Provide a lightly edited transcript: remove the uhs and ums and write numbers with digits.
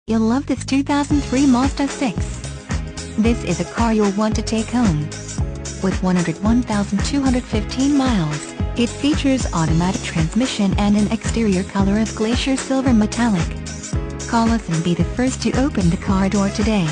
You'll love this 2003 Mazda 6. This is a car you'll want to take home. With 101,215 miles, it features automatic transmission and an exterior color of glacier silver metallic. Call us and be the first to open the car door today.